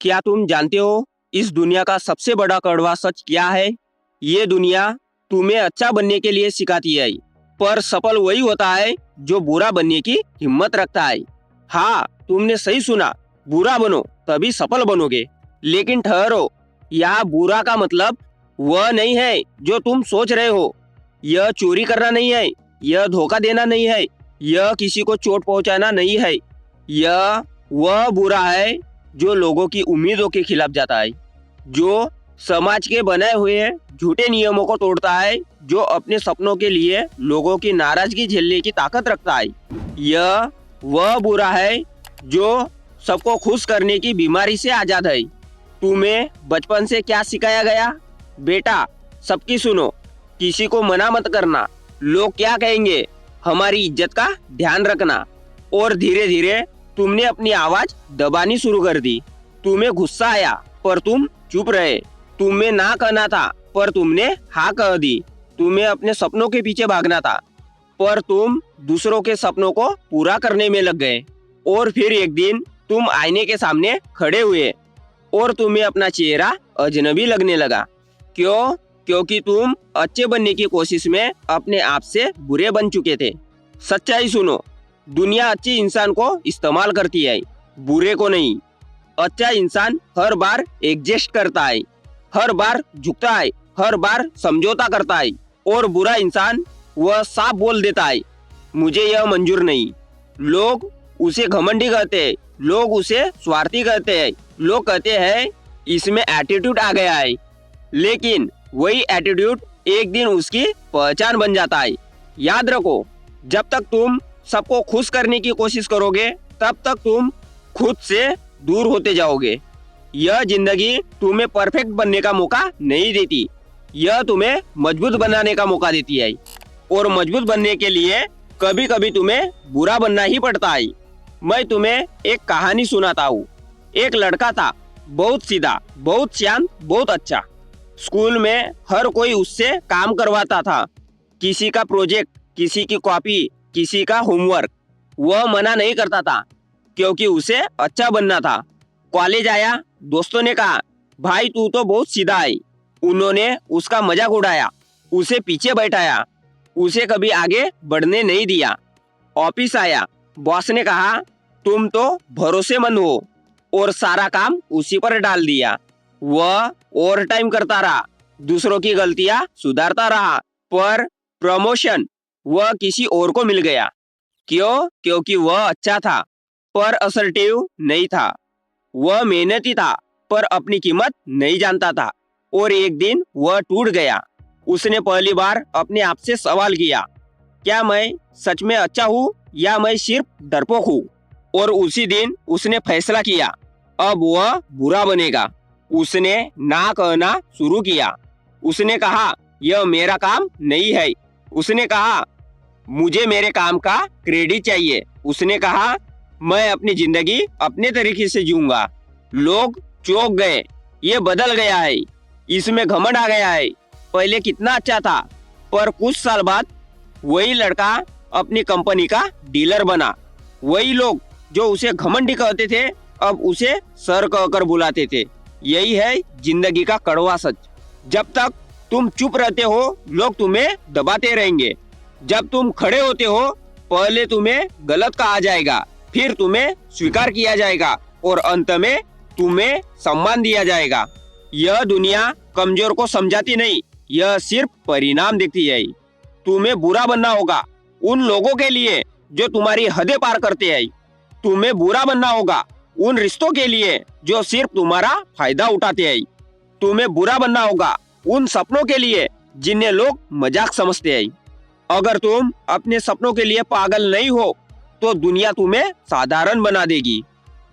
क्या तुम जानते हो इस दुनिया का सबसे बड़ा कड़वा सच क्या है? ये दुनिया तुम्हें अच्छा बनने के लिए सिखाती है, पर सफल वही होता है जो बुरा बनने की हिम्मत रखता है। हाँ, तुमने सही सुना, बुरा बनो तभी सफल बनोगे। लेकिन ठहरो, यहाँ बुरा का मतलब वह नहीं है जो तुम सोच रहे हो। यह चोरी करना नहीं है, यह धोखा देना नहीं है, यह किसी को चोट पहुंचाना नहीं है। यह वह बुरा है जो लोगों की उम्मीदों के खिलाफ जाता है, जो समाज के बनाए हुए झूठे नियमों को तोड़ता है, जो अपने सपनों के लिए लोगों की नाराजगी झेलने की ताकत रखता है। यह वह बुरा है जो सबको खुश करने की बीमारी से आजाद है। तुम्हें बचपन से क्या सिखाया गया? बेटा, सबकी सुनो, किसी को मना मत करना, लोग क्या कहेंगे, हमारी इज्जत का ध्यान रखना। और धीरे धीरे तुमने अपनी आवाज दबानी शुरू कर दी। तुम्हें गुस्सा आया पर तुम चुप रहे। तुम्हें ना कहना था पर तुमने हाँ कह दी। तुम्हें अपने सपनों के पीछे भागना था पर तुम दूसरों के सपनों को पूरा करने में लग गए। और फिर एक दिन तुम आईने के सामने खड़े हुए और तुम्हें अपना चेहरा अजनबी लगने लगा। क्यों? क्योंकि तुम अच्छे बनने की कोशिश में अपने आप से बुरे बन चुके थे। सच्चाई सुनो, दुनिया अच्छे इंसान को इस्तेमाल करती है, बुरे को नहीं। अच्छा इंसान हर बार एडजस्ट करता है, हर बार झुकता है, हर बार समझौता करता है। और बुरा इंसान वह साफ बोल देता है, मुझे यह मंजूर नहीं। लोग उसे घमंडी कहते हैं, लोग उसे स्वार्थी कहते हैं, लोग कहते हैं इसमें एटीट्यूड आ गया है। लेकिन वही एटीट्यूड एक दिन उसकी पहचान बन जाता है। याद रखो, जब तक तुम सबको खुश करने की कोशिश करोगे तब तक तुम खुद से दूर होते जाओगे। यह जिंदगी तुम्हें परफेक्ट बनने का मौका नहीं देती, यह तुम्हें मजबूत बनाने का मौका देती है। और मजबूत बनने के लिए कभी कभी तुम्हें बुरा बनना ही पड़ता है। मैं तुम्हें एक कहानी सुनाता हूँ। एक लड़का था, बहुत सीधा, बहुत शांत, बहुत अच्छा। स्कूल में हर कोई उससे काम करवाता था, किसी का प्रोजेक्ट, किसी की कॉपी, किसी का होमवर्क। वह मना नहीं करता था क्योंकि उसे अच्छा बनना था। कॉलेज आया, दोस्तों ने कहा, भाई तू तो बहुत सीधा है। उन्होंने उसका मजाक उड़ाया, उसे पीछे बैठाया, उसे कभी आगे बढ़ने नहीं दिया। ऑफिस आया, बॉस ने कहा, तुम तो भरोसेमंद हो, और सारा काम उसी पर डाल दिया। वह ओवर टाइम करता रहा, दूसरों की गलतियां सुधारता रहा, पर प्रमोशन वह किसी और को मिल गया। क्यों? क्योंकि वह अच्छा था पर असर्टिव नहीं था। वह मेहनती था पर अपनी कीमत नहीं जानता था। और एक दिन वह टूट गया। उसने पहली बार अपने आप से सवाल किया, क्या मैं सच में अच्छा हूँ या मैं सिर्फ डरपोक हूँ? और उसी दिन उसने फैसला किया, अब वह बुरा बनेगा। उसने ना कहना शुरू किया। उसने कहा, यह मेरा काम नहीं है। उसने कहा, मुझे मेरे काम का क्रेडिट चाहिए। उसने कहा, मैं अपनी जिंदगी अपने तरीके से जीऊंगा। लोग चौंक गए, ये बदल गया है, इसमें घमंड आ गया है। पहले कितना अच्छा था, पर कुछ साल बाद वही लड़का अपनी कंपनी का डीलर बना। वही लोग जो उसे घमंडी कहते थे अब उसे सर कहकर बुलाते थे। यही है जिंदगी का कड़वा सच। जब तक तुम चुप रहते हो, लोग तुम्हें दबाते रहेंगे। जब तुम खड़े होते हो, पहले तुम्हें गलत कहा जाएगा, फिर तुम्हें स्वीकार किया जाएगा, और अंत में तुम्हें सम्मान दिया जाएगा। यह दुनिया कमजोर को समझाती नहीं, यह सिर्फ परिणाम देखती है। तुम्हें बुरा बनना होगा उन लोगों के लिए जो तुम्हारी हदें पार करते हैं। तुम्हें बुरा बनना होगा उन रिश्तों के लिए जो सिर्फ तुम्हारा फायदा उठाते हैं। तुम्हें बुरा बनना होगा उन सपनों के लिए जिन्हें लोग मजाक समझते हैं। अगर तुम अपने सपनों के लिए पागल नहीं हो तो दुनिया तुम्हें साधारण बना देगी।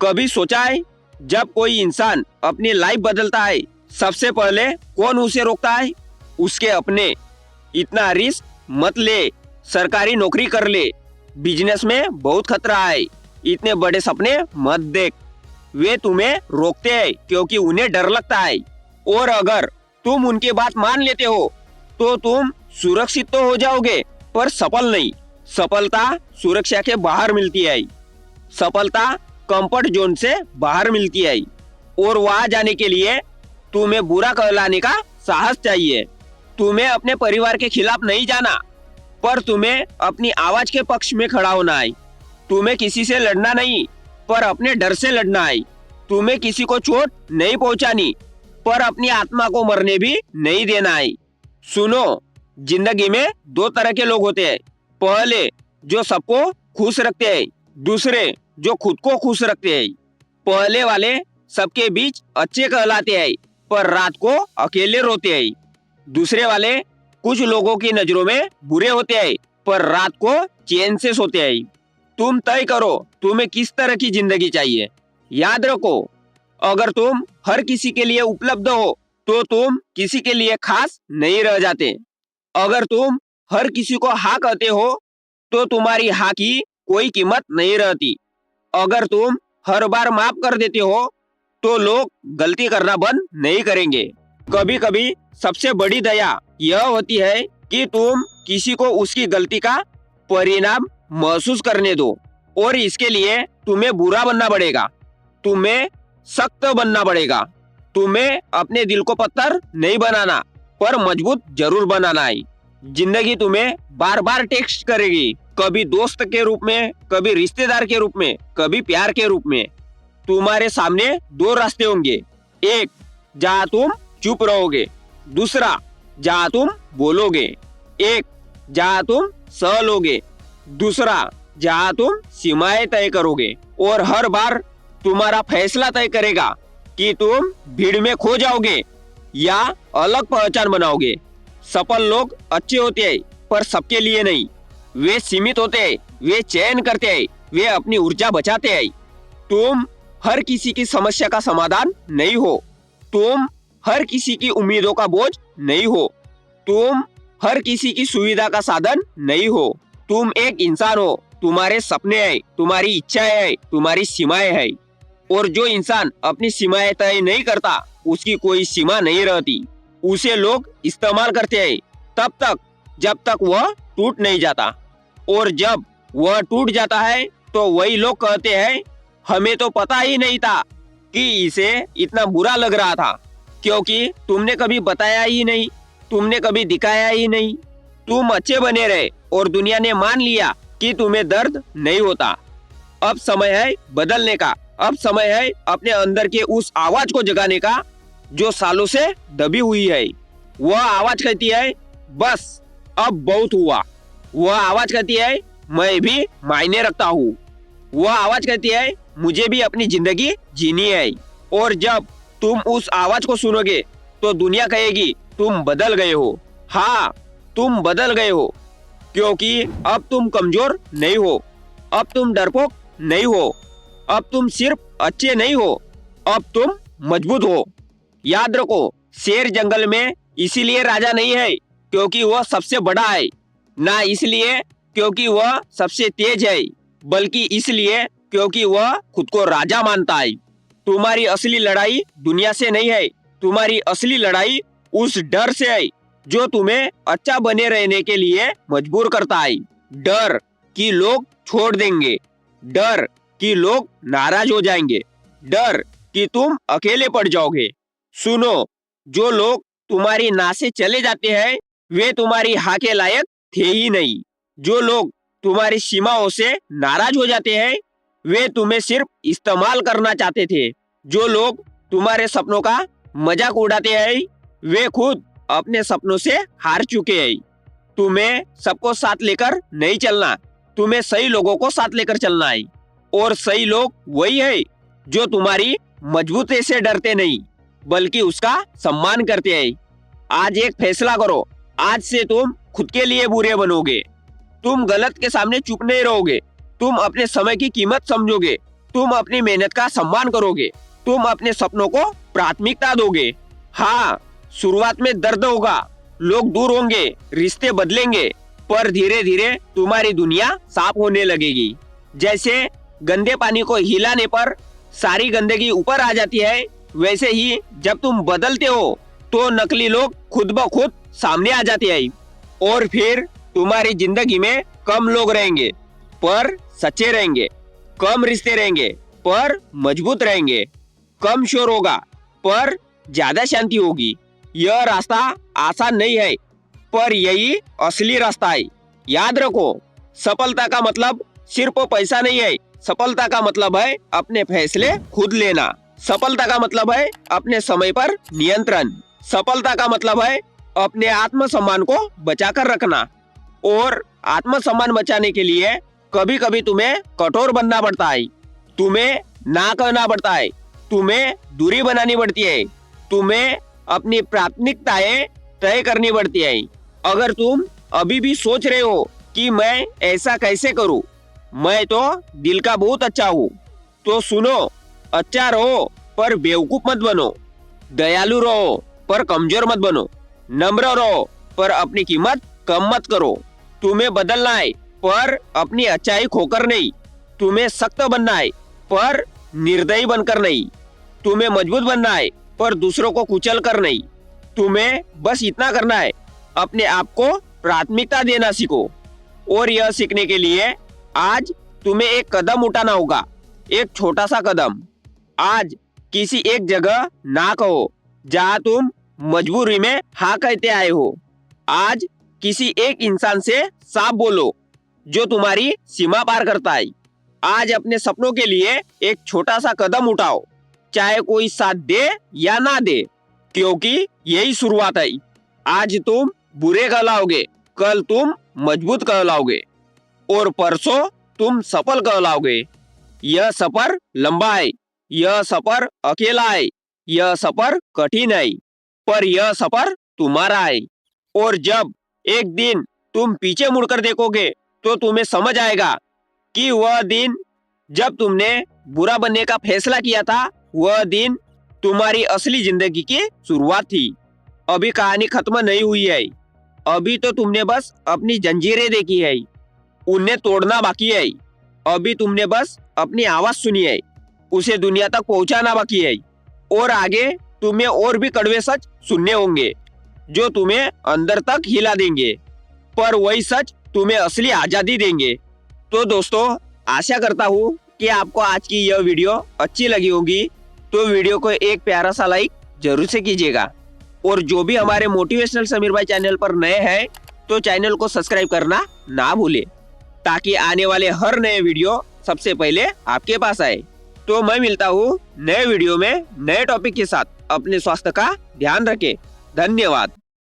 कभी सोचा है, जब कोई इंसान अपनी लाइफ बदलता है, सबसे पहले कौन उसे रोकता है? उसके अपने। इतना रिस्क मत ले, सरकारी नौकरी कर ले, बिजनेस में बहुत खतरा है, इतने बड़े सपने मत देख। वे तुम्हें रोकते हैं क्योंकि उन्हें डर लगता है। और अगर तुम उनकी बात मान लेते हो तो तुम सुरक्षित तो हो जाओगे पर सफल नहीं। सफलता सुरक्षा के बाहर मिलती है, सफलता कंफर्ट जोन से बाहर मिलती है। और वहां जाने के लिए तुम्हें बुरा कहलाने का साहस चाहिए। तुम्हें अपने परिवार के खिलाफ नहीं जाना, पर तुम्हें अपनी आवाज के पक्ष में खड़ा होना है। तुम्हें किसी से लड़ना नहीं, पर अपने डर से लड़ना है। तुम्हें किसी को चोट नहीं पहुंचानी, पर अपनी आत्मा को मरने भी नहीं देना है। सुनो, जिंदगी में दो तरह के लोग होते हैं। पहले जो सबको खुश रखते हैं, दूसरे जो खुद को खुश रखते हैं। पहले वाले सबके बीच अच्छे कहलाते हैं, पर रात को अकेले रोते हैं। दूसरे वाले कुछ लोगों की नजरों में बुरे होते हैं, पर रात को चैन से सोते हैं। तुम तय करो तुम्हें किस तरह की जिंदगी चाहिए। याद रखो, अगर तुम हर किसी के लिए उपलब्ध हो तो तुम किसी के लिए खास नहीं रह जाते। अगर तुम हर किसी को हाँ कहते हो तो तुम्हारी हाँ की कोई कीमत नहीं रहती। अगर तुम हर बार माफ कर देते हो तो लोग गलती करना बंद नहीं करेंगे। कभी कभी सबसे बड़ी दया यह होती है कि तुम किसी को उसकी गलती का परिणाम महसूस करने दो, और इसके लिए तुम्हें बुरा बनना पड़ेगा, तुम्हें सख्त बनना पड़ेगा। तुम्हें अपने दिल को पत्थर नहीं बनाना, पर मजबूत जरूर बनाना है। जिंदगी तुम्हें बार बार टेक्स्ट करेगी, कभी दोस्त के रूप में, कभी रिश्तेदार के रूप में, कभी प्यार के रूप में। तुम्हारे सामने दो रास्ते होंगे, एक जहाँ तुम चुप रहोगे, दूसरा जहाँ तुम बोलोगे। एक जहाँ तुम सह लोगे, दूसरा जहाँ तुम सीमाएं तय करोगे। और हर बार तुम्हारा फैसला तय करेगा कि तुम भीड़ में खो जाओगे या अलग पहचान बनाओगे। सफल लोग अच्छे होते हैं, पर सबके लिए नहीं। वे सीमित होते हैं, वे चयन करते हैं, वे अपनी ऊर्जा बचाते हैं। तुम हर किसी की समस्या का समाधान नहीं हो, तुम हर किसी की उम्मीदों का बोझ नहीं हो, तुम हर किसी की सुविधा का साधन नहीं हो। तुम एक इंसान हो, तुम्हारे सपने हैं, तुम्हारी इच्छाएं हैं, तुम्हारी सीमाएं हैं। और जो इंसान अपनी सीमाएं तय नहीं करता, उसकी कोई सीमा नहीं रहती। उसे लोग इस्तेमाल करते हैं तब तक जब तक वह टूट नहीं जाता, और जब वह टूट जाता है तो वही लोग कहते हैं, हमें तो पता ही नहीं था कि इसे इतना बुरा लग रहा था, क्योंकि तुमने कभी बताया ही नहीं, तुमने कभी दिखाया ही नहीं। तुम अच्छे बने रहे और दुनिया ने मान लिया कि तुम्हें दर्द नहीं होता। अब समय है बदलने का, अब समय है अपने अंदर के उस आवाज को जगाने का जो सालों से दबी हुई है। वह आवाज कहती है, बस अब बहुत हुआ। वह आवाज कहती है, मैं भी मायने रखता हूँ। वह आवाज कहती है, मुझे भी अपनी जिंदगी जीनी है। और जब तुम उस आवाज को सुनोगे तो दुनिया कहेगी, तुम बदल गए हो। हाँ, तुम बदल गए हो, क्योंकि अब तुम कमजोर नहीं हो, अब तुम डरपोक नहीं हो, अब तुम सिर्फ अच्छे नहीं हो, अब तुम मजबूत हो। याद रखो, शेर जंगल में इसीलिए राजा नहीं है क्योंकि वह सबसे बड़ा है, ना इसलिए क्योंकि वह सबसे तेज है, बल्कि इसलिए क्योंकि वह खुद को राजा मानता है। तुम्हारी असली लड़ाई दुनिया से नहीं है, तुम्हारी असली लड़ाई उस डर से है जो तुम्हें अच्छा बने रहने के लिए मजबूर करता है। डर कि लोग छोड़ देंगे, डर कि लोग नाराज हो जाएंगे, डर कि तुम अकेले पड़ जाओगे। सुनो, जो लोग तुम्हारी ना से चले जाते हैं वे तुम्हारी हाँ के लायक थे ही नहीं। जो लोग तुम्हारी सीमाओं से नाराज हो जाते हैं वे तुम्हें सिर्फ इस्तेमाल करना चाहते थे। जो लोग तुम्हारे सपनों का मजाक उड़ाते हैं वे खुद अपने सपनों से हार चुके हैं। तुम्हें सबको साथ लेकर नहीं चलना, तुम्हें सही लोगों को साथ लेकर चलना है। और सही लोग वही है जो तुम्हारी मजबूती से डरते नहीं बल्कि उसका सम्मान करते हैं। आज एक फैसला करो, आज से तुम खुद के लिए बुरे बनोगे। तुम गलत के सामने चुप नहीं रहोगे, तुम अपने समय की कीमत समझोगे, तुम अपनी मेहनत का सम्मान करोगे, तुम अपने सपनों को प्राथमिकता दोगे। हाँ, शुरुआत में दर्द होगा, लोग दूर होंगे, रिश्ते बदलेंगे, पर धीरे धीरे तुम्हारी दुनिया साफ होने लगेगी। जैसे गंदे पानी को हिलाने पर सारी गंदगी ऊपर आ जाती है, वैसे ही जब तुम बदलते हो तो नकली लोग खुद ब खुद सामने आ जाते हैं। और फिर तुम्हारी जिंदगी में कम लोग रहेंगे पर सच्चे रहेंगे, कम रिश्ते रहेंगे पर मजबूत रहेंगे। कम शोर होगा, पर ज्यादा शांति होगी। यह रास्ता आसान नहीं है, पर यही असली रास्ता है। याद रखो, सफलता का मतलब सिर्फ पैसा नहीं है। सफलता का मतलब है अपने फैसले खुद लेना। सफलता का मतलब है अपने समय पर नियंत्रण। सफलता का मतलब है अपने आत्मसम्मान को बचाकर रखना। और आत्मसम्मान बचाने के लिए कभी कभी तुम्हें कठोर बनना पड़ता है, तुम्हें ना कहना पड़ता है, तुम्हें दूरी बनानी पड़ती है, तुम्हें अपनी प्राथमिकताएं तय करनी पड़ती है। अगर तुम अभी भी सोच रहे हो कि मैं ऐसा कैसे करूं, मैं तो दिल का बहुत अच्छा हूँ, तो सुनो, अच्छा रहो पर बेवकूफ मत बनो, दयालु रहो पर कमजोर मत बनो, नम्र रहो पर अपनी कीमत कम मत करो। तुम्हें बदलना है पर अपनी अच्छाई खोकर नहीं। तुम्हें सख्त बनना है पर निर्दयी बनकर नहीं। तुम्हें मजबूत बनना है पर दूसरों को कुचल कर नहीं। तुम्हें बस इतना करना है, अपने आप को प्राथमिकता देना सीखो। और यह सीखने के लिए आज तुम्हें एक कदम उठाना होगा, एक छोटा सा कदम। आज किसी एक जगह ना कहो जहां तुम मजबूरी में हाँ कहते आए हो। आज किसी एक इंसान से साफ बोलो जो तुम्हारी सीमा पार करता है। आज अपने सपनों के लिए एक छोटा सा कदम उठाओ, चाहे कोई साथ दे या ना दे, क्योंकि यही शुरुआत है। आज तुम बुरे कहलाओगे, कल तुम मजबूत कहलाओगे, और परसों तुम सफल कहलाओगे। यह सफर लंबा है, यह सफर अकेला है, यह सफर कठिन है, पर यह सफर तुम्हारा है। और जब एक दिन तुम पीछे मुड़कर देखोगे तो तुम्हें समझ आएगा कि वह दिन जब तुमने बुरा बनने का फैसला किया था, वह दिन तुम्हारी असली जिंदगी की शुरुआत थी। अभी कहानी खत्म नहीं हुई है, अभी तो तुमने बस अपनी जंजीरें देखी है, उन्हें तोड़ना बाकी है। अभी तुमने बस अपनी आवाज सुनी है, उसे दुनिया तक पहुंचाना बाकी है। और आगे तुम्हें और भी कड़वे सच सुनने होंगे जो तुम्हें अंदर तक हिला देंगे, पर वही सच तुम्हें असली आजादी देंगे। तो दोस्तों, आशा करता हूँ कि आपको आज की यह वीडियो अच्छी लगी होगी। तो वीडियो को एक प्यारा सा लाइक जरूर से कीजिएगा, और जो भी हमारे मोटिवेशनल समीर भाई चैनल पर नए हैं तो चैनल को सब्सक्राइब करना ना भूले, ताकि आने वाले हर नए वीडियो सबसे पहले आपके पास आए। तो मैं मिलता हूँ नए वीडियो में नए टॉपिक के साथ। अपने स्वास्थ्य का ध्यान रखें। धन्यवाद।